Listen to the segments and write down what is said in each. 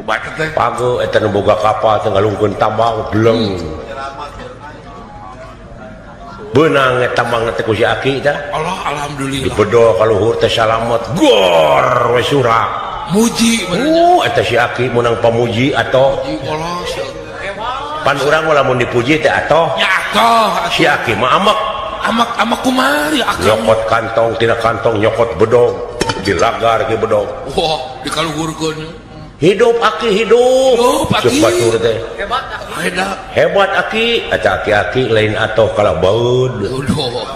page eta nu boga kapal teu ngalungkeun tambang beleng beunang eta tambang teh ku si Aki tah Allah alhamdulillah dibedo ka luhur teh salamet gor we surak muji eta si Aki menang pamuji atoh Allah pan urang lamun dipuji teh atoh ya atoh si Aki mah amak kumari nyokot kantong tina kantong nyokot bedog dilagar ke bedog wah dikaluhurkeun hidup Aki hidup sebatur teh hebat Aki eta Aki lain atoh kalah baud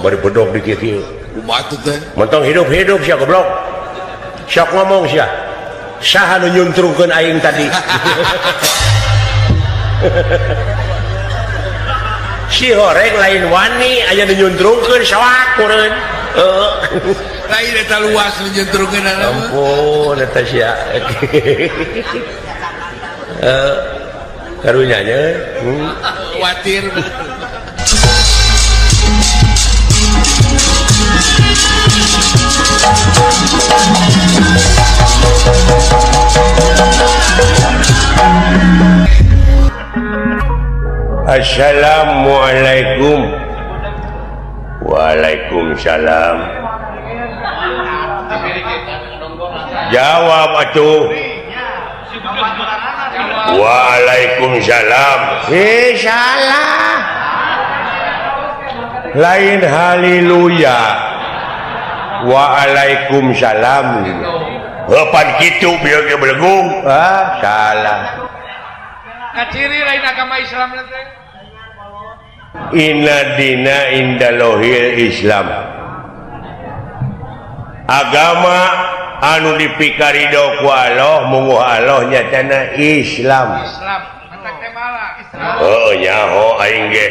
bari bedog di kieu batu teh mentong hidup sia goblok sok ngomong sia saha nu nyuntrungkeun aing tadi si horeng lain wani aya nu nyuntrungkeun sawak meureun lain eta luas nyuntrungkeun ampun eta sia karunya nya khawatir Assalamualaikum. Waalaikumsalam. Jawab atuh. Waalaikumsalam. Salah. Lain haleluya. Waalaikumsalam. Pan kitu bieu ge belegung. Salah. ciri lain agama Islam teh Inna dina indalohil Islam agama anu dipikarido ku Allah munguh Allah nyatana Islam entek teh bala oh nyaho aing ge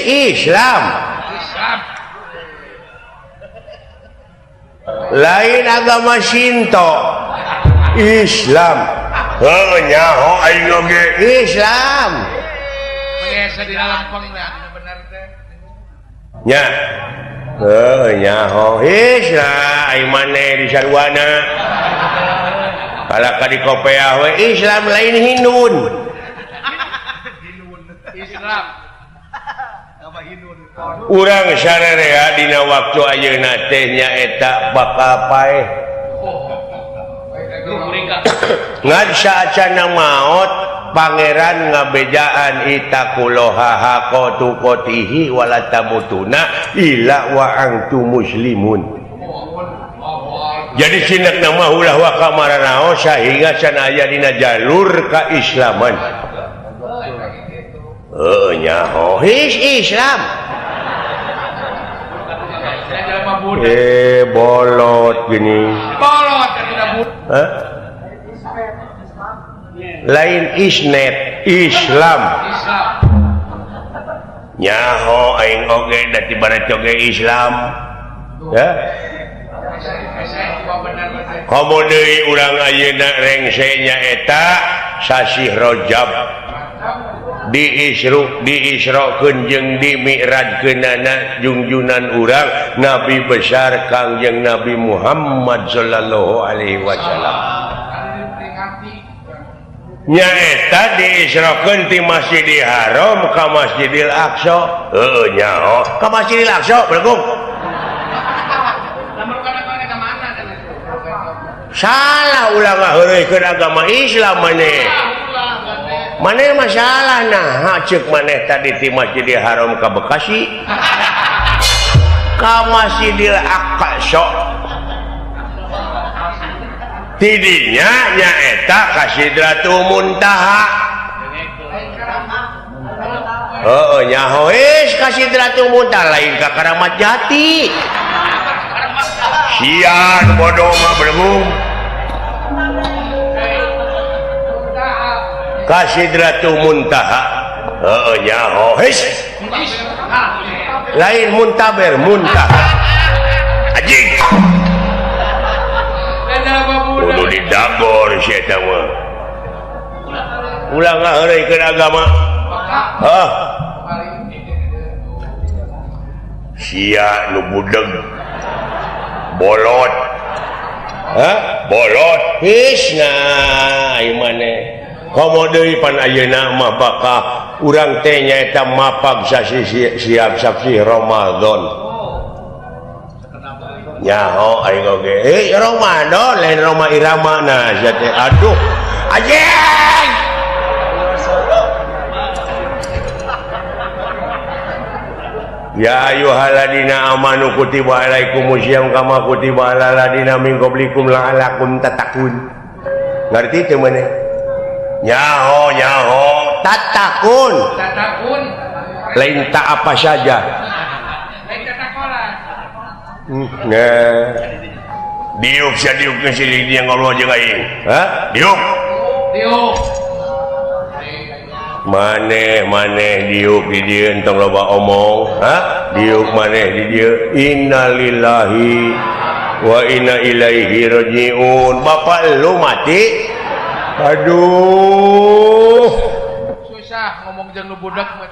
Islam lain agama Shinto Islam oh nyaho aing ge Islam biasa di dalam pengna bener teh nya nyaho Islam aing maneh di sarwana kalaka di Kopiah we Islam lain Hindun Islam urang sararea dina waktu ayeuna teh nyaeta bakal paeh ngan saacana maot pangeran ngabejaan itakuloha hakotu kotihi walatamutuna illa wa antum muslimun jadi sinek nama ulah wa kamaranaos sehingga sanaya dina jalur kaislaman nyaho Islam bolot gini bolot lain isnet Islam nyaho aing oge da tibana coge Islam ya komo deui urang ayeuna rengse nyaeta sasih Rajab diisrokeun jeung dimi'rajkeunana junjunan urang Nabi besar Kangjeng Nabi Muhammad sallallahu alaihi wasallam nyaeta diisrokeun ti Masjidil Haram ka Masjidil Aqsa nyaho ka Masjidil Aqsa belum salah ulah ngaheureukeun agama Islam maneh masalah nah ceuk maneh tadi ti Masjidil Haram ka Bekasi ka Masjidil Aqsa tidinya nyaeta ka Sidratul Muntaha nyaho ka Sidratul Muntaha lain ka Karamat Jati sian bodoh mah belum ka Sidratul Muntaha nyaho lain muntaber muntaha anjing kudu didagor si eta mah ulah ngaheureukeun agama sia nu budeg bolot bolot hisna ieu maneh komo deui pan ayeuna mah bakal urang teh nyaeta mapag siap saksi Ramadan. Nyaho aing oge. Ramadan lain Roma Irama nah teh. Aduh. Anjing. Ya ayyuhalladzina amanu kutiba alaikumusiyam kama kutiba alal ladzina min qablikum la'allakum tattaqun. Ngerti teu maneh? Nyaho tatakun lain tak apa saja diuk diuk ke sini dia ngomong aja aing diuk maneh diuk di dia entong loba omong diuk maneh di dia innalillahi wa inna ilaihi rajiun. Bapak lu mati. Aduh susah ngomong jeung nu budak mah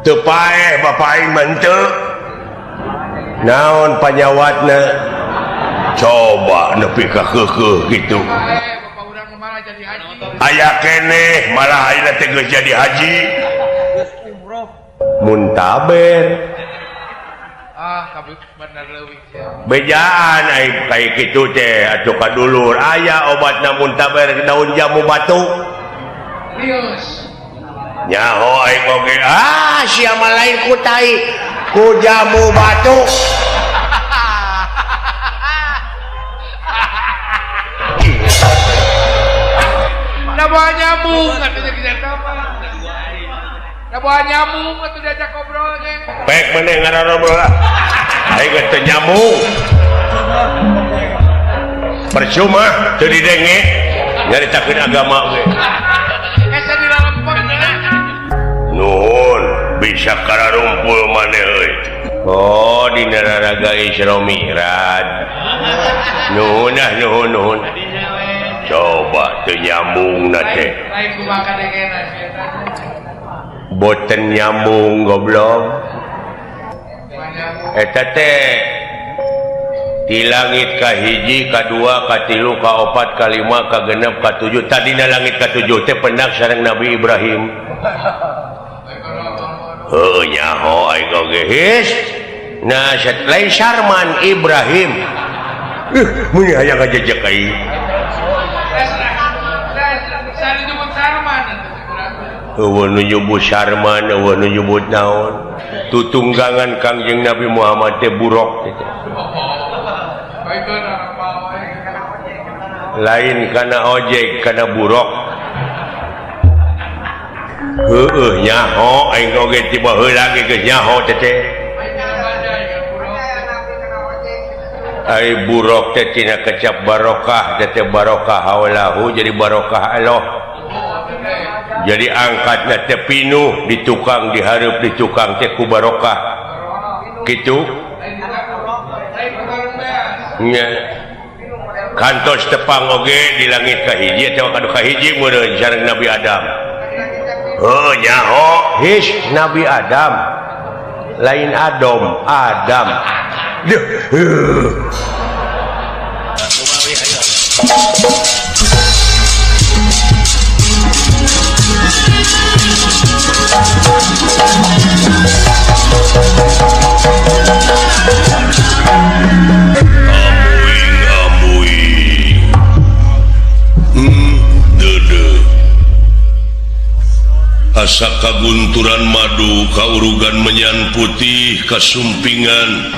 teu paeh bapak aing mah teu naon panyawatna coba nepi ka keukeuh kitu bapak urang malah jadi haji aya keneh malah ayeuna teh geus jadi haji muntaber kabeh bener leuwih bejaan kayak gitu teh atuh kadulur aya obatna muntaber daun jamu batu lius nyaho aing oge sia mah lain ku tai ku jamu batu da bawa nyamuk atuh jadi apa da bawa nyamuk atuh diajak ngobrol ge pek meneh ngarobrol aing geus teu nyambung percuma teu didenge nyaritakeun agama ge asa di lempeng nuhun bisa kararumpul maneh euy oh dina raraga Isra Mi'raj nuhun coba teu nyambungna teh lain kumaha kadengena boten nyambung goblok eta teh di langit kahiji kadua katilu kaopat kalima kagenep katujuh tadina langit katujuh teh pendak sareng Nabi Ibrahim heuh nyaho aing oge his nah lain Sarman Ibrahim mun aya ngajejek aing sari nyebut Sarman eueuh nu nyebut Sarman eueuh nu nyebut naon tutunggangan Kangjeng Nabi Muhammad teh burok teh lain kana ojek kana burok heueuh nyaho aing oge tiba heula ge geus nyaho teh ai burok teh tina kecap barokah teh barokah haulahu jadi barokah Allah jadi angkatna teh pinuh di tukang dihareup di tukang teh ku barokah kitu nya kantos tepang oge di langit kahiji teh kadu kahiji meureun sareng Nabi Adam oh nyaho his Nabi Adam lain Adam deuh asa kagunturan madu kaurugan menyan putih kasumpingan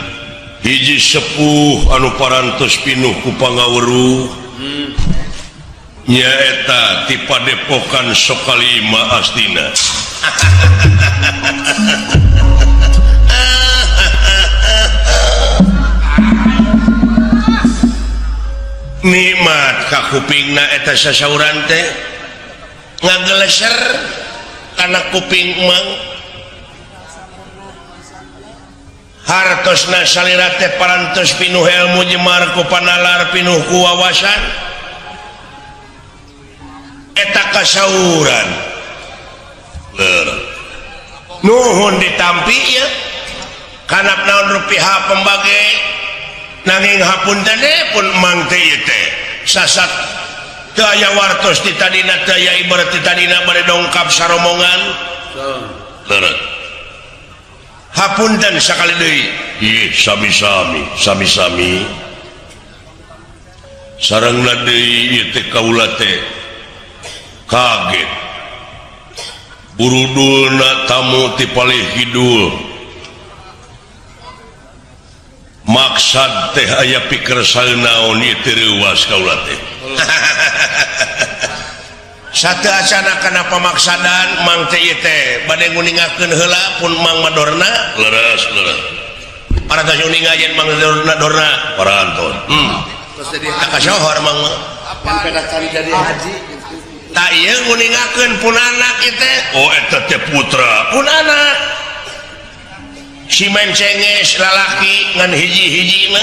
hiji sepuh anu parantos pinuh ku pangaweruh nyaeta ti padepokan Sokalima astina nikmat ka kupingna eta sasauran teh ngageleser kana kuping emang hartosna salira teh parantos pinuh ilmu jemar ku panalar pinuh ku wawasan eta kasauran nuhun ditampi ya kana naon rupiah pembage nanging hapunten pun emang teh ieu teh sasat aya wartos di tadina aya ibarat di tadina bade dongkap saromongan leureut hapunten sakali deui ieu sami-sami sarengna deui ieu teh kaula teh kaget burudulna tamu ti palih kidul maksad teh aya pikir saeunaon ieu teh reuwas kaula teh satu acana kana pamaksadan mang teh ieu teh bade nguningakeun heula pun mang madorna leres parantos nguningajeun mang madorna parantos terus jadi kasohor mang kan pedakan jadi haji tak ieu nguningakeun pun anak ieu teh oh eta teh putra pun anak si mencenges lalaki ngan hiji-hijina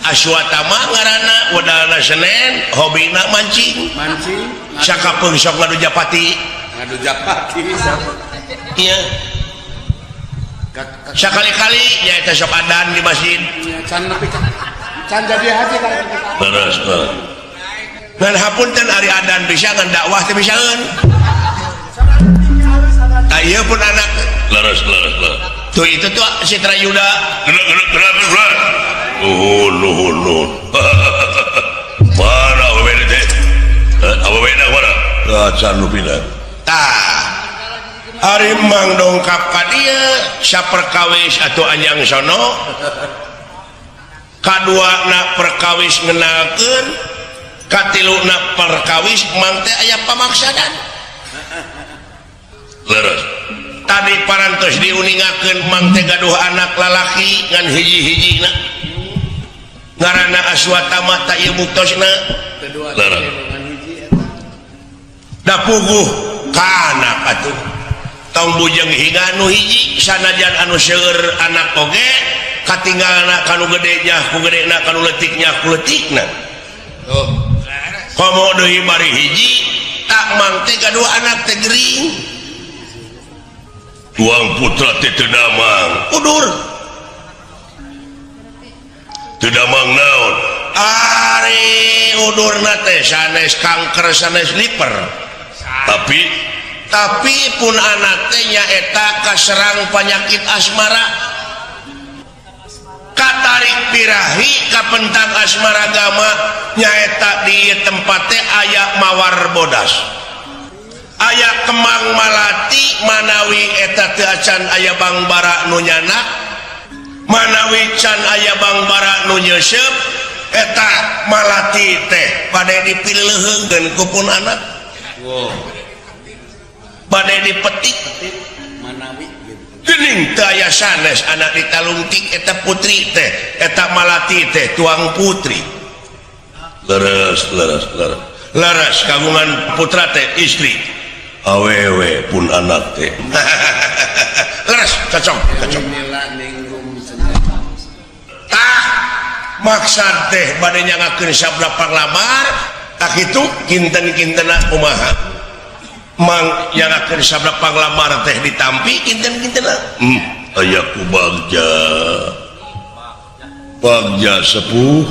Aswatama ngaranna wadalna Senen hobina mancing sakapeung sok ngadu japati iya sakali-kali nyaeta sok adan di masjid can jadi haji kan terus ngan hapunten ari adan bisa ngan dakwah teh bisaeun ayeuna pun anak leres tuh itu tuh Citra Yuda nuhun mana awewena teh awewena mana acan nu pindah hari mang dongkap ka dieu saperkawis atuh anjang sono kaduana perkawis ngenalkeun katiluna perkawis mang teh aya pamaksadan leres tadi parantos diuningakeun mang teh gaduh anak lalaki ngan hiji-hijina ngaranna Aswatama ta ieu muktosna da puguh ka anak atuh tong bujeng hinga nu hiji sanajan anu seueur anak oge katinggalna kanu gede nya ku gedena kanu leutik nya ku leutikna komo deui bari hiji tak mang teh gaduh anak teh gering tuang putra teh teu damang udur teu damang naon ari udurna teh sanes kanker sanes liver tapi pun anak teh nyaeta kaserang penyakit asmara katarik birahi kapentang asmara gama nyaeta di tempat teh aya mawar bodas aya kemang malati manawi eta teu acan aya bangbara nu nyanak manawi can aya bangbara nu nyeuseub eta malati teh bade dipileuheungkeun ku pun anak bade dipetik manawi geuning teu aya sanes anak ditalungtik eta putri teh eta malati teh tuang putri leres kagungan putra teh istri awewe pun anak teh leres cocok maksad teh bade nyangakeun sabda panglamar tak itu kinten-kintena kumaha mang nyangakeun sabda panglamar teh ditampi kinten-kintena aya ku bagja sepuh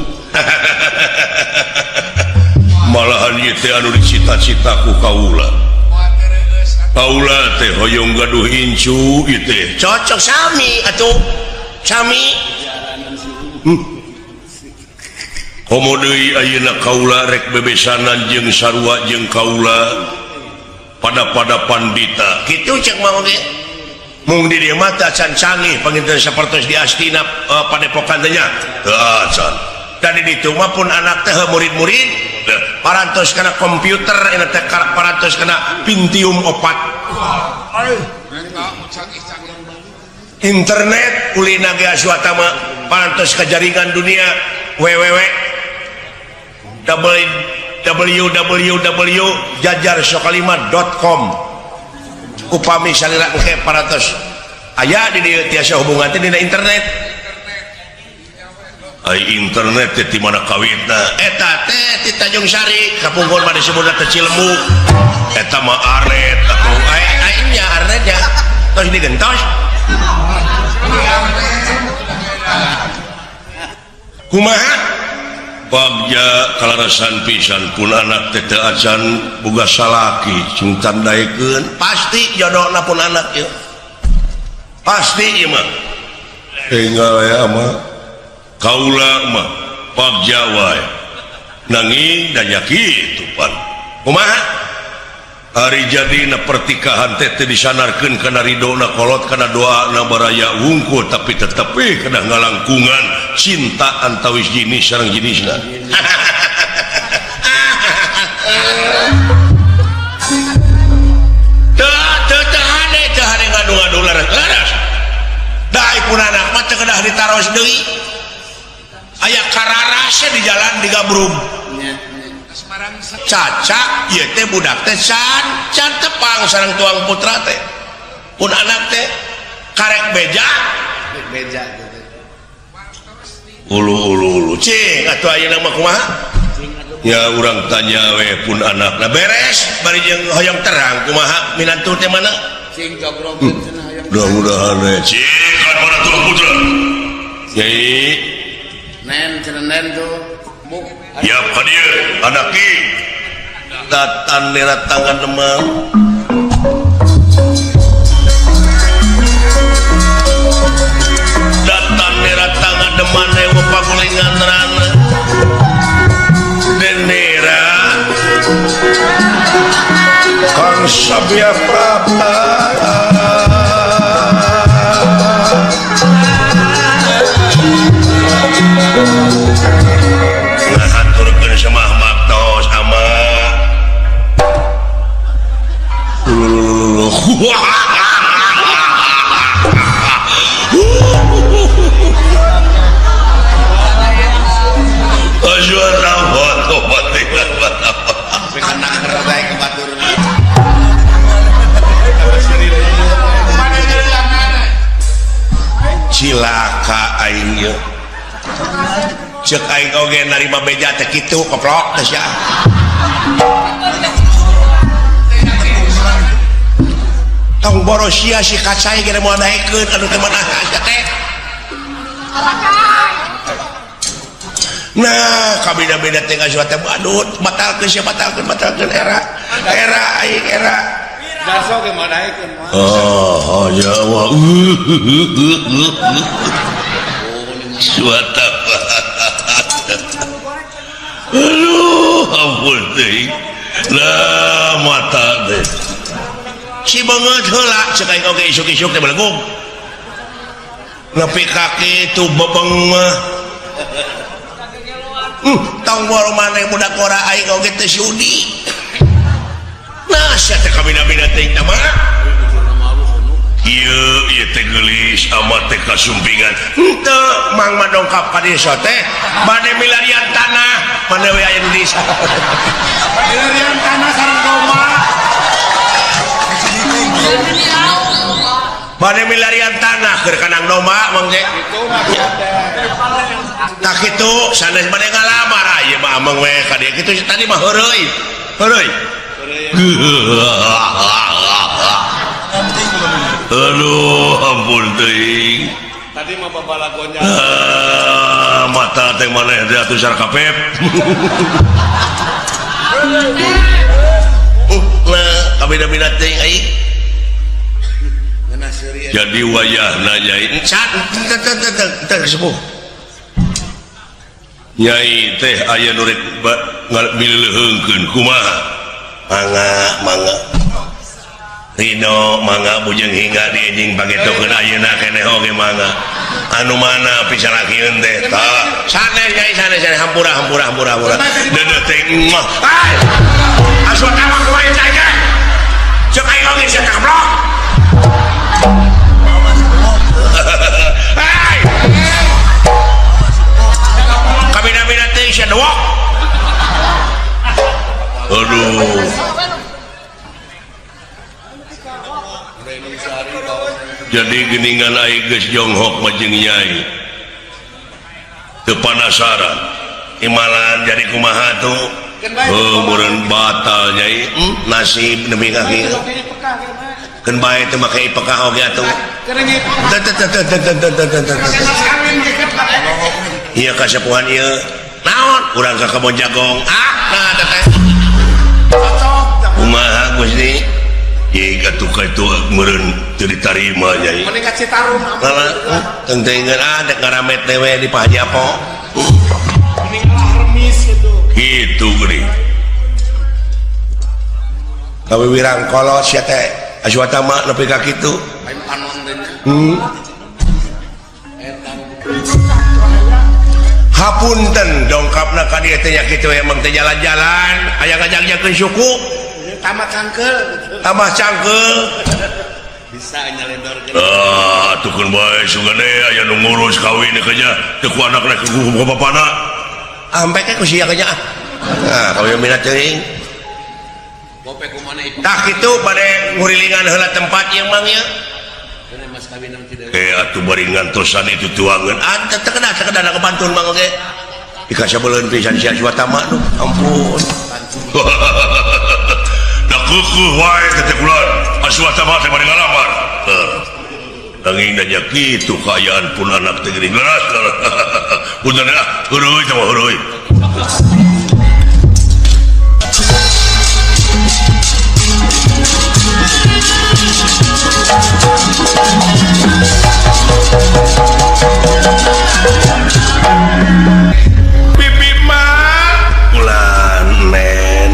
malahan ieu teh anu dicita-cita ku kaula teh hoyong gaduh incu ieu teh cocok sami atuh sami komo deui ayeuna kaula rek bebesanan jeung sarua jeung kaula pada pandita kitu cek mah oge mung di dieu mah teh acan canggih panginten sapertos di Astina padepokan teh nya teu acan tadi ditu mah pun anak teh murid-murid parantos kana komputer eta teh parantos kana Pentium 4 internet ulina ge Aswatama parantos ka jaringan dunia www.jajarsokalimat.com upami salira engke parantos aya di dieu tiasa hubungan teh dina internet internet teh di mana kawitna eta teh di Tanjung Sari kapungkur mah disebutna teh Cilemu eta mah aret atuh nya aretnya tos digentos kumaha Bagja kalarasan pisan pun anak tete acan boga salaki sing tandaikeun pasti jodohna pun anak ieu pasti ieu mah tinggal ya mah kaula mah bagja wae nanging daya kitu pan kumaha hari jadina pertikahan teh disanarkeun kana ridona kolot kana doana baraya wungkul tapi tetep kana ngalangkungan cinta antawis jenis sareng jenisna teu hade ngadu-ngadu laras daai pun anak mah teu kedah ditaros deui aya kararasnya di jalan di Gabrung cacak ieu teh budak teh can tepang sareng tuang putra teh pun anak teh karek beja gitu ulu cing atuh ayeuna mah kumaha ya urang tanya we pun anakna beres bari jeung hoyong terang kumaha minantu teh mana cing jogrogkeun cenah hayang mudah-mudahan we cing kan mana tuang putra nyai nen cenah nen tuh ya hadir anaki datan nerat tangan demam datan nerat tangan demam newa pagulingan rana denera Kang Sabya Prabta ngaturkeun sama maktos sama cilaka aing ye cek aing oge narima beja teh kitu koplok teh sia tong boros sia si kacai ge moal daekeun anu teh mana sia teh nah kabeda-beda teh ngasuat teh badut batalkeun sia batalkeun era aing era daso ge moal daekeun mah oh Jawa suata aduh ampun teh lah mata teh si banget heula cek aing oge isuk-isuk teh belegum nepi kaki tu bebeng mah tong boro maneh budak ora aing oge teh sudi nah sia teh kabina-bina teh mah ieu teh geulis amat teh kasumpingan henteu mang madongkap ka desa teh bade milarian tanah mana we aya di desa milarian tanah sareng domba bade milarian tanah keur kanang domba mang teh itu mah tak kitu sanes bade ngalamar ieu mah amang we ka dieu kitu tadi mah heureuy aduh ampun teuing tadi mah babalagonya mata teh maneh teh atuh sar kapep nah kabeda-beda teuing aing ngeunah seuri jadi wayahna nyai encat teh sepuh nyai teh aya nu rek mileuheungkeun kumaha mangga Rino mangga bujeng hingga dianjing pagetokeun ayeuna keneh oge mangga anu mana pisarakieun teh tah sanes nyai sanes hampura deudeuh teh mah ai asup awak kumaha cai teh ceuk aing oge sia kablok ai kabina-bina teh sia dewok aduh jadi geningan aing geus jonghok mah jeung nyai teu panasaran imalan jadi kumaha tuh meureun batal nyai nasib nepi ka kieu keun bae teu make pekah oge atuh ieu kasepuhan ieu naon kurang ke kebon jagong Nah, teteh. Cocok. kumaha Gusti jika tukar itu meureun teu ditarima nyai Mending ka Citarum. tentengeun dek ngaramet dewe di Pak Haji Apo Mending lah remis gitu. gitu geuning kawiwirang kolot sia teh Aswatama nepi ka kitu Main panon teh nya. hapunten dongkapna ka dieu teh nya kitu emang teh jalan-jalan aya ngajak-jakeun suku Tamat cangkel gitu. tambah cangkeul Bisa nyaledorkeun. tukun bae sugane aya nu ngurus kawin ke nya teu ku anakna ku bapana ambek ku sia ke nya kawin minat teuing Gope kumana ieu. tah kitu bade ngurilingan heula tempat ieu mang nya Ini mas kawinang tidak. atuh bari ngantosan itu tuangeun teu kedah kebantun mang oge dikasabeuleun pisan sia Aswatama duh ampun da keukuh wae teh kulan Aswatama teh bari ngalamar nanging nanya kitu kaayaan pun anak teh geuning leras punten heureui teh mah heureui bibi mah ulan men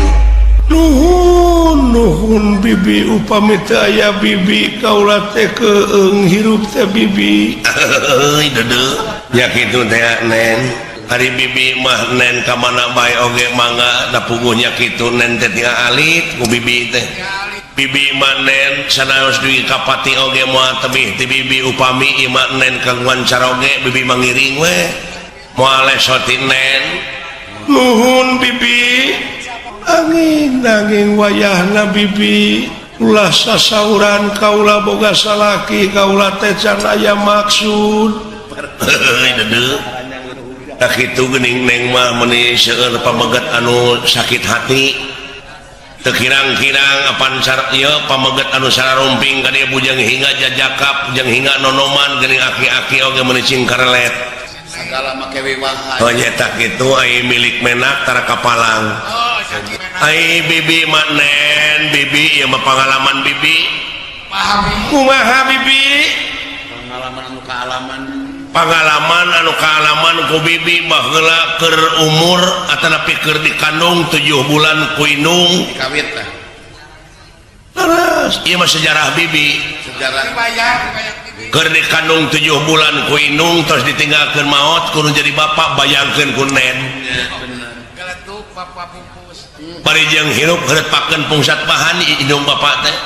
nuhun bibi upami teu aya bibi kaula teh keung hirup teh bibi euy deudeu nya kitu teh nen hari bibi mah nen ka mana bae oge mangga da puguhnya kitu nen teh tinggal alit ku bibi teh bibi mah nen sanaos dugi kapati oge moal tebih ti bibi upami ima nen kangguan caroge bibi mangiring we moal lesoti nen nuhun bibi angin wayahna bibi ulah sasauran kaula boga salaki kaula teh can aya maksud deudeu tak kitu geuning neng mah meuni seueur pameget anu sakit hati teu kirang-kirang apan ieu pameget anu sararumping ka dieu bujang hinga jajakap bujang hinga nonoman geuning aki-aki oge meuni cingkarlet Segala make wiwahan. oh nyetak kitu ai milik menak tara kapalang ai bibi mak nen bibi ieu mah pangalaman bibi kumaha bibi Pengalaman anu kaalaman. pangalaman anu kaalaman ku bibi baheula keur umur atanapi keur dikandung 7 bulan ku indung Kawit tah. terus ieu mah sejarah bibi Sejarah. keur dikandung 7 bulan ku indung terus ditinggalkeun maot kudu jadi bapak bayangkeun ku nen Ya, bener. Geletuk papa pupus. bari jeung hirup heurepakeun pungsat bahan indung bapak teh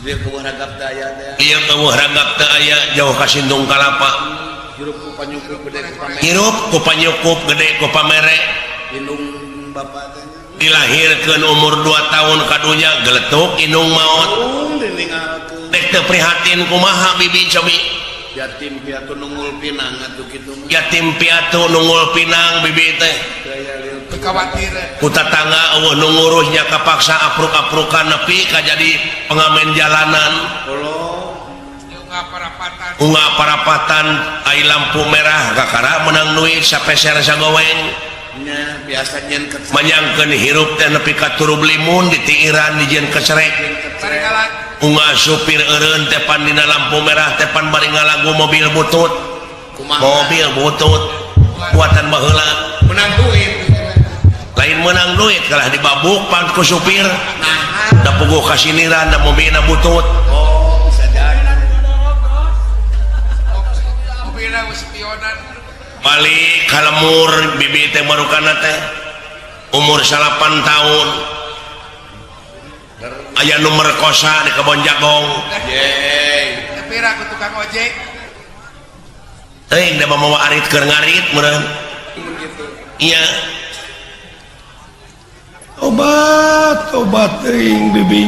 Dia ke waragap daya teh. ieu eueuh ragap teu aya jauh ka Sindung Kalapa Hirup ku panyukup gede ku pamer. hirup ku panyukup gede ku pamere Indung bapak teh. dilahirkeun umur 2 tahun kadunya geletuk indung maot Diningalkeun. dek teu prihatin kumaha bibi cobi Yatim piatu nungul pinang atuh kitu mah. yatim piatu nungul pinang bibi teh Daya lieu. Kekhawatiran. ku tatangga eueuh nu ngurusnya kapaksa apruk-aprukan nepi ka jadi pengamen jalanan Kalau Juga parapatan. unggah parapatan ai lampu merah kakara menang duit sapeser sagoweng nya biasa nyen ke manyangkeun hirup teh nepi ka turub limun ditiiran dijieun kecerek Barikalan. unggah supir eureun teh pan dina lampu merah teh pan bari ngalagu mobil butut kumaha. mobil butut buatan baheula Menang duit. lain menang duit kalah dibabuk pan ku supir Nah, da puguh kasiniran da mobilna butut oh bisa jadi. Mobilnya spionan. balik ka lemur bibi teh marukana teh umur 8 tahun aya nu merkosa di kebon jagong Yeay. Tapi aku tukang ojek. teuing da mawa arit keur ngarit meureun Begitu. iya obat teuing bibi